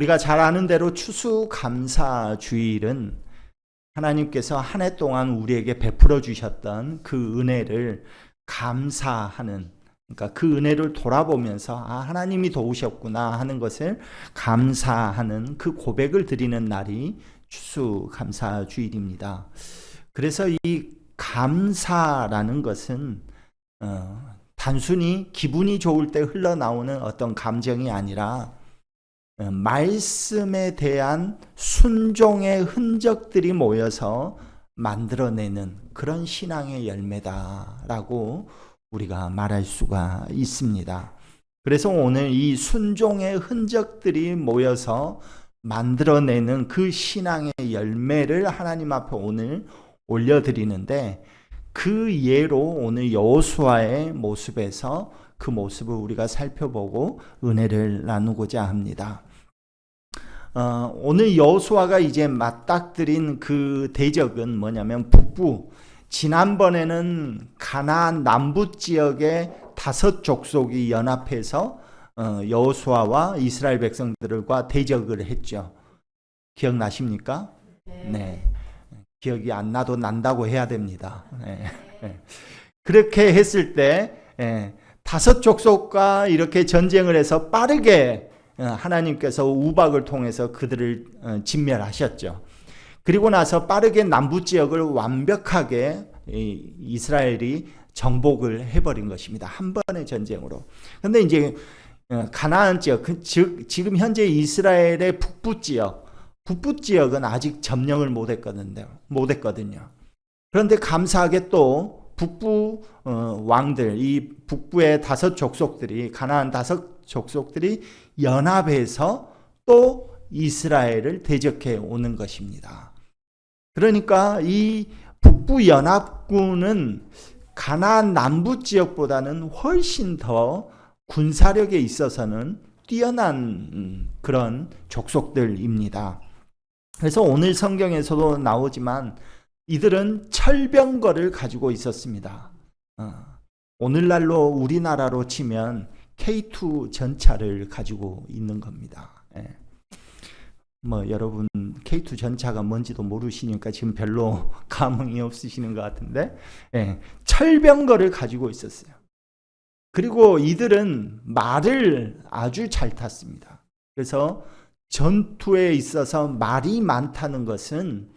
우리가 잘 아는 대로 추수감사주일은 하나님께서 한 해 동안 우리에게 베풀어 주셨던 그 은혜를 감사하는, 그러니까 그 은혜를 돌아보면서 하나님이 도우셨구나 하는 것을 감사하는 그 고백을 드리는 날이 추수감사주일입니다. 그래서 이 감사라는 것은 단순히 기분이 좋을 때 흘러나오는 어떤 감정이 아니라 말씀에 대한 순종의 흔적들이 모여서 만들어내는 그런 신앙의 열매다라고 우리가 말할 수가 있습니다. 그래서 오늘 이 순종의 흔적들이 모여서 만들어내는 그 신앙의 열매를 하나님 앞에 오늘 올려드리는데, 그 예로 오늘 여호수아의 모습에서 그 모습을 우리가 살펴보고 은혜를 나누고자 합니다. 오늘 여호수아가 이제 맞닥뜨린 그 대적은 뭐냐면 북부, 지난번에는 가나안 남부 지역의 5 족속이 연합해서 여호수아와 이스라엘 백성들과 대적을 했죠. 기억나십니까? 네. 기억이 안 나도 난다고 해야 됩니다. 네. 그렇게 했을 때 5 족속과 이렇게 전쟁을 해서 빠르게 하나님께서 우박을 통해서 그들을 진멸하셨죠. 그리고 나서 빠르게 남부 지역을 완벽하게 이스라엘이 정복을 해버린 것입니다. 한 번의 전쟁으로. 그런데 이제 가나안 지역, 즉 지금 현재 이스라엘의 북부 지역은 아직 점령을 못했거든요. 그런데 감사하게 또 북부 왕들, 이 북부의 5 족속들이, 가나안 5 족속들이 연합해서 또 이스라엘을 대적해 오는 것입니다. 그러니까 이 북부 연합군은 가나안 남부 지역보다는 훨씬 더 군사력에 있어서는 뛰어난 그런 족속들입니다. 그래서 오늘 성경에서도 나오지만 이들은 철병거를 가지고 있었습니다. 오늘날로 우리나라로 치면 K2 전차를 가지고 있는 겁니다. 여러분 K2 전차가 뭔지도 모르시니까 지금 별로 감흥이 없으시는 것 같은데, 철병거를 가지고 있었어요. 그리고 이들은 말을 아주 잘 탔습니다. 그래서 전투에 있어서 말이 많다는 것은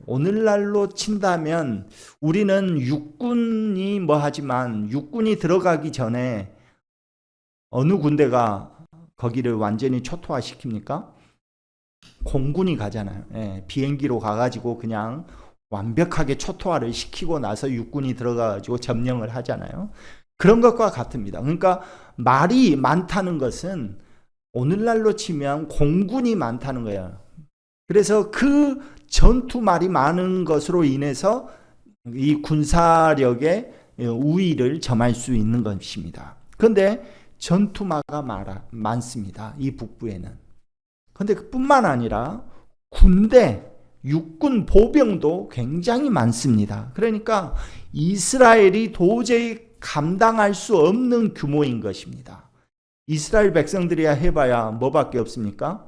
오늘날로 친다면 우리는 육군이 하지만 육군이 들어가기 전에 어느 군대가 거기를 완전히 초토화시킵니까? 공군이 가잖아요. 비행기로 가가지고 그냥 완벽하게 초토화를 시키고 나서 육군이 들어가가지고 점령을 하잖아요. 그런 것과 같습니다. 그러니까 말이 많다는 것은 오늘날로 치면 공군이 많다는 거예요. 그래서 그 전투 말이 많은 것으로 인해서 이 군사력의 우위를 점할 수 있는 것입니다. 그런데 전투마가 많습니다. 이 북부에는. 그런데 그뿐만 아니라 군대, 육군 보병도 굉장히 많습니다. 그러니까 이스라엘이 도저히 감당할 수 없는 규모인 것입니다. 이스라엘 백성들이야 해봐야 뭐밖에 없습니까?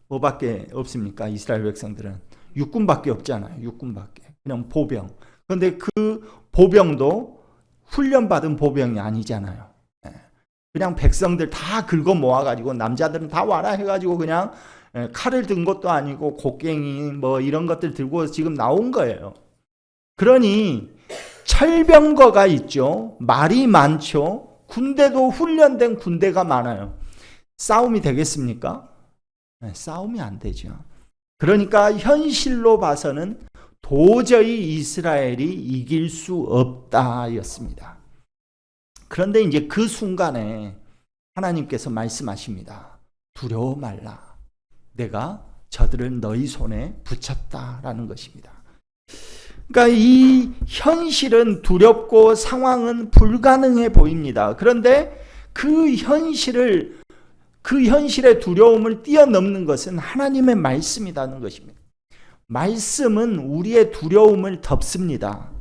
뭐밖에 없습니까? 이스라엘 백성들은 육군밖에 없잖아요. 육군밖에. 그냥 보병. 그런데 그 보병도 훈련받은 보병이 아니잖아요. 그냥 백성들 다 긁어 모아가지고 남자들은 다 와라 해가지고 그냥 칼을 든 것도 아니고 곡괭이 이런 것들 들고 지금 나온 거예요. 그러니 철병거가 있죠. 말이 많죠. 군대도 훈련된 군대가 많아요. 싸움이 되겠습니까? 싸움이 안 되죠. 그러니까 현실로 봐서는 도저히 이스라엘이 이길 수 없다였습니다. 그런데 이제 그 순간에 하나님께서 말씀하십니다. 두려워 말라. 내가 저들을 너희 손에 붙였다라는 것입니다. 그러니까 이 현실은 두렵고 상황은 불가능해 보입니다. 그런데 그 현실의 두려움을 뛰어넘는 것은 하나님의 말씀이라는 것입니다. 말씀은 우리의 두려움을 덮습니다.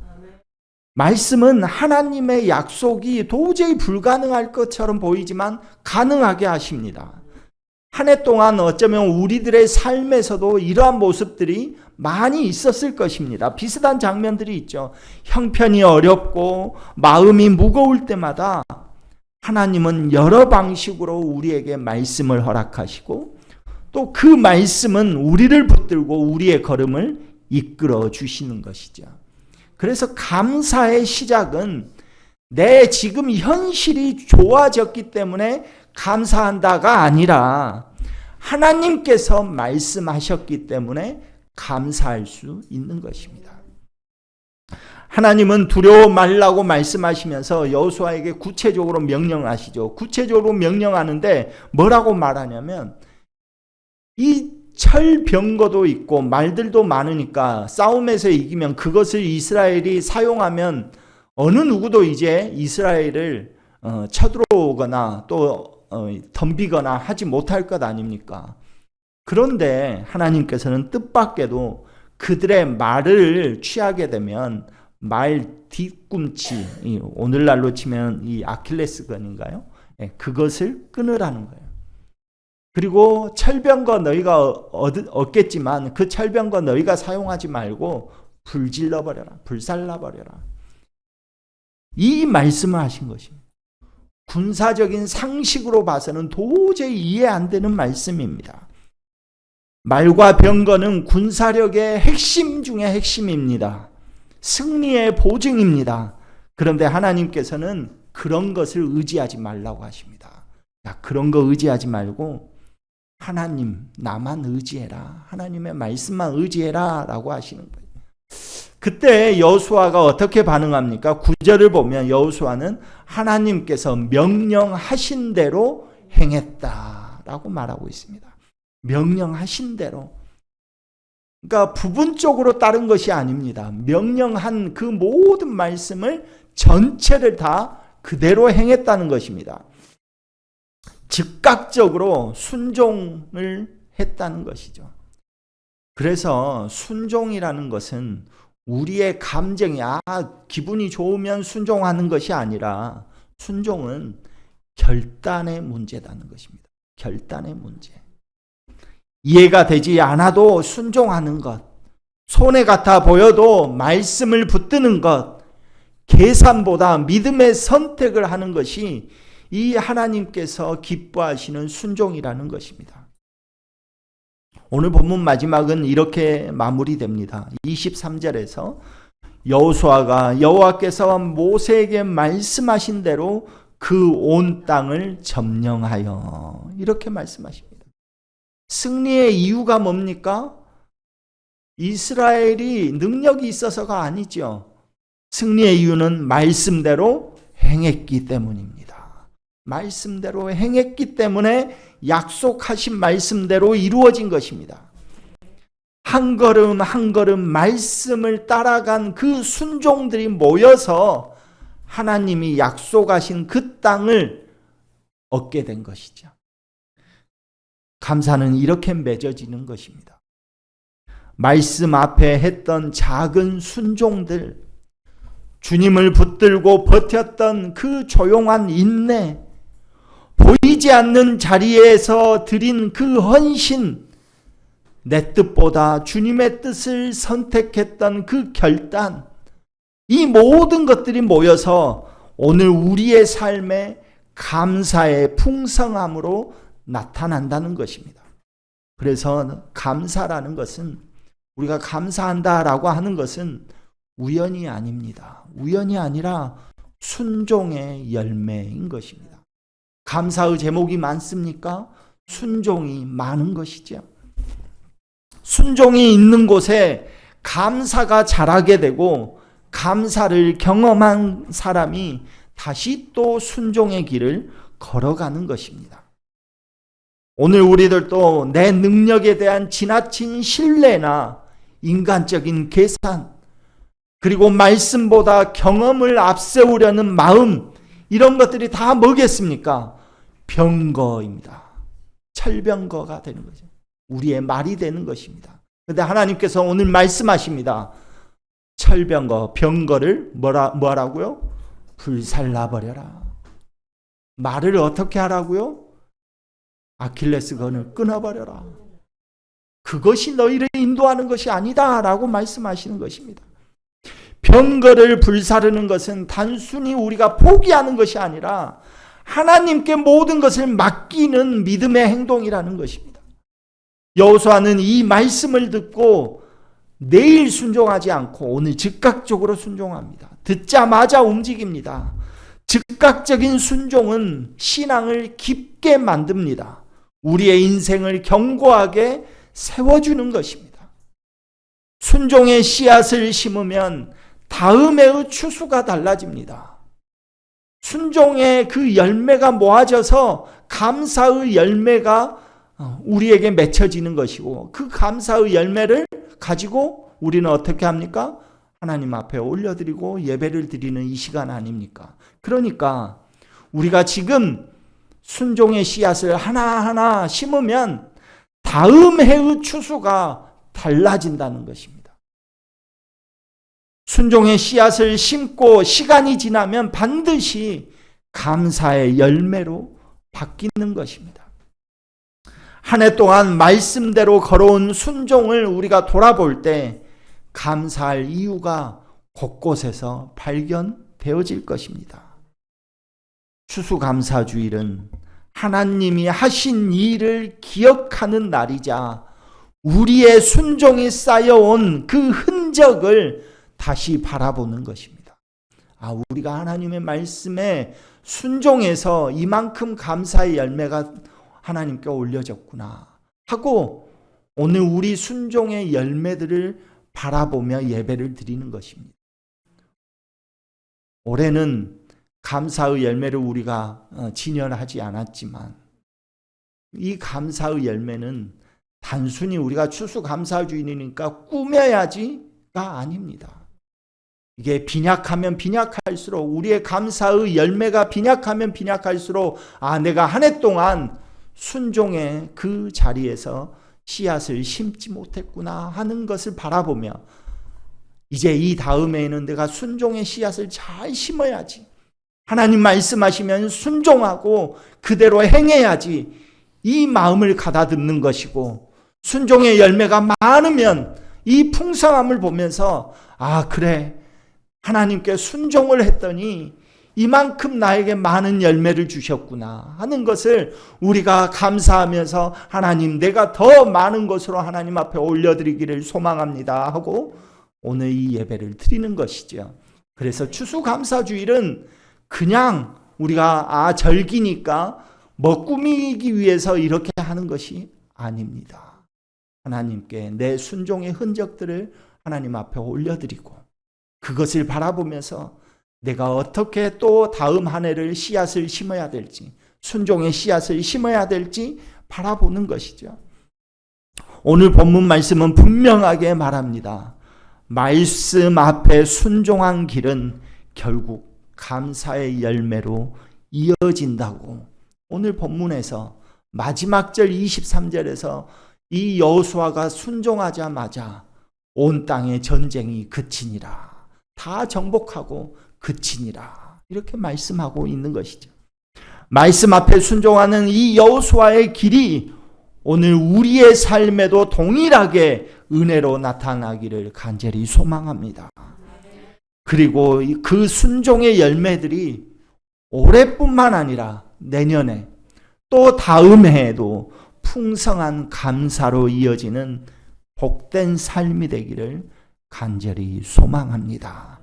말씀은 하나님의 약속이 도저히 불가능할 것처럼 보이지만 가능하게 하십니다. 한 해 동안 어쩌면 우리들의 삶에서도 이러한 모습들이 많이 있었을 것입니다. 비슷한 장면들이 있죠. 형편이 어렵고 마음이 무거울 때마다 하나님은 여러 방식으로 우리에게 말씀을 허락하시고 또 그 말씀은 우리를 붙들고 우리의 걸음을 이끌어 주시는 것이죠. 그래서 감사의 시작은 내 지금 현실이 좋아졌기 때문에 감사한다가 아니라 하나님께서 말씀하셨기 때문에 감사할 수 있는 것입니다. 하나님은 두려워 말라고 말씀하시면서 여호수아에게 구체적으로 명령하시죠. 구체적으로 명령하는데 뭐라고 말하냐면 이 철병거도 있고 말들도 많으니까 싸움에서 이기면 그것을 이스라엘이 사용하면 어느 누구도 이제 이스라엘을 쳐들어오거나 또 덤비거나 하지 못할 것 아닙니까? 그런데 하나님께서는 뜻밖에도 그들의 말을 취하게 되면 말 뒤꿈치, 오늘날로 치면 이 아킬레스건인가요? 그것을 끊으라는 거예요. 그리고 철병거 너희가 얻겠지만 그 철병거 너희가 사용하지 말고 불질러 버려라, 불살라 버려라. 이 말씀을 하신 것입니다. 군사적인 상식으로 봐서는 도저히 이해 안 되는 말씀입니다. 말과 병거는 군사력의 핵심 중의 핵심입니다. 승리의 보증입니다. 그런데 하나님께서는 그런 것을 의지하지 말라고 하십니다. 야, 그런 거 의지하지 말고 하나님, 나만 의지해라. 하나님의 말씀만 의지해라 라고 하시는 거예요. 그때 여호수아가 어떻게 반응합니까? 9절을 보면 여호수아는 하나님께서 명령하신 대로 행했다라고 말하고 있습니다. 명령하신 대로. 그러니까 부분적으로 따른 것이 아닙니다. 명령한 그 모든 말씀을 전체를 다 그대로 행했다는 것입니다. 즉각적으로 순종을 했다는 것이죠. 그래서 순종이라는 것은 우리의 감정이 기분이 좋으면 순종하는 것이 아니라 순종은 결단의 문제라는 것입니다. 결단의 문제. 이해가 되지 않아도 순종하는 것, 손해 같아 보여도 말씀을 붙드는 것, 계산보다 믿음의 선택을 하는 것이 이 하나님께서 기뻐하시는 순종이라는 것입니다. 오늘 본문 마지막은 이렇게 마무리됩니다. 23절에서 여호수아가 여호와께서 모세에게 말씀하신 대로 그 온 땅을 점령하여 이렇게 말씀하십니다. 승리의 이유가 뭡니까? 이스라엘이 능력이 있어서가 아니죠. 승리의 이유는 말씀대로 행했기 때문입니다. 말씀대로 행했기 때문에 약속하신 말씀대로 이루어진 것입니다. 한 걸음 한 걸음 말씀을 따라간 그 순종들이 모여서 하나님이 약속하신 그 땅을 얻게 된 것이죠. 감사는 이렇게 맺어지는 것입니다. 말씀 앞에 했던 작은 순종들, 주님을 붙들고 버텼던 그 조용한 인내, 보이지 않는 자리에서 드린 그 헌신, 내 뜻보다 주님의 뜻을 선택했던 그 결단, 이 모든 것들이 모여서 오늘 우리의 삶에 감사의 풍성함으로 나타난다는 것입니다. 그래서 감사라는 것은, 우리가 감사한다라고 하는 것은 우연이 아닙니다. 우연이 아니라 순종의 열매인 것입니다. 감사의 제목이 많습니까? 순종이 많은 것이죠. 순종이 있는 곳에 감사가 자라게 되고 감사를 경험한 사람이 다시 또 순종의 길을 걸어가는 것입니다. 오늘 우리들도 내 능력에 대한 지나친 신뢰나 인간적인 계산, 그리고 말씀보다 경험을 앞세우려는 마음, 이런 것들이 다 뭐겠습니까? 병거입니다. 철병거가 되는 거죠. 우리의 말이 되는 것입니다. 그런데 하나님께서 오늘 말씀하십니다. 철병거, 병거를 뭐하라고요? 불살라버려라. 말을 어떻게 하라고요? 아킬레스건을 끊어버려라. 그것이 너희를 인도하는 것이 아니다 라고 말씀하시는 것입니다. 병거를 불사르는 것은 단순히 우리가 포기하는 것이 아니라 하나님께 모든 것을 맡기는 믿음의 행동이라는 것입니다. 여호수아는 이 말씀을 듣고 내일 순종하지 않고 오늘 즉각적으로 순종합니다. 듣자마자 움직입니다. 즉각적인 순종은 신앙을 깊게 만듭니다. 우리의 인생을 견고하게 세워주는 것입니다. 순종의 씨앗을 심으면 다음해의 추수가 달라집니다. 순종의 그 열매가 모아져서 감사의 열매가 우리에게 맺혀지는 것이고, 그 감사의 열매를 가지고 우리는 어떻게 합니까? 하나님 앞에 올려드리고 예배를 드리는 이 시간 아닙니까? 그러니까 우리가 지금 순종의 씨앗을 하나하나 심으면 다음 해의 추수가 달라진다는 것입니다. 순종의 씨앗을 심고 시간이 지나면 반드시 감사의 열매로 바뀌는 것입니다. 한 해 동안 말씀대로 걸어온 순종을 우리가 돌아볼 때 감사할 이유가 곳곳에서 발견되어질 것입니다. 추수감사주일은 하나님이 하신 일을 기억하는 날이자 우리의 순종이 쌓여온 그 흔적을 다시 바라보는 것입니다. 우리가 하나님의 말씀에 순종해서 이만큼 감사의 열매가 하나님께 올려졌구나 하고 오늘 우리 순종의 열매들을 바라보며 예배를 드리는 것입니다. 올해는 감사의 열매를 우리가 진연하지 않았지만 이 감사의 열매는 단순히 우리가 추수감사주일이니까 꾸며야지가 아닙니다. 이게 빈약하면 빈약할수록, 우리의 감사의 열매가 빈약하면 빈약할수록 내가 한 해 동안 순종의 그 자리에서 씨앗을 심지 못했구나 하는 것을 바라보며 이제 이 다음에는 내가 순종의 씨앗을 잘 심어야지, 하나님 말씀하시면 순종하고 그대로 행해야지, 이 마음을 가다듬는 것이고, 순종의 열매가 많으면 이 풍성함을 보면서 그래, 하나님께 순종을 했더니 이만큼 나에게 많은 열매를 주셨구나 하는 것을 우리가 감사하면서 하나님, 내가 더 많은 것으로 하나님 앞에 올려드리기를 소망합니다 하고 오늘 이 예배를 드리는 것이죠. 그래서 추수감사주일은 그냥 우리가 절기니까 꾸미기 위해서 이렇게 하는 것이 아닙니다. 하나님께 내 순종의 흔적들을 하나님 앞에 올려드리고 그것을 바라보면서 내가 어떻게 또 다음 한 해를 씨앗을 심어야 될지, 순종의 씨앗을 심어야 될지 바라보는 것이죠. 오늘 본문 말씀은 분명하게 말합니다. 말씀 앞에 순종한 길은 결국 감사의 열매로 이어진다고. 오늘 본문에서 마지막 절 23절에서 이 여호수아가 순종하자마자 온 땅의 전쟁이 그치니라, 다 정복하고 그치니라, 이렇게 말씀하고 있는 것이죠. 말씀 앞에 순종하는 이 여호수아의 길이 오늘 우리의 삶에도 동일하게 은혜로 나타나기를 간절히 소망합니다. 그리고 그 순종의 열매들이 올해뿐만 아니라 내년에 또 다음 해에도 풍성한 감사로 이어지는 복된 삶이 되기를 간절히 소망합니다.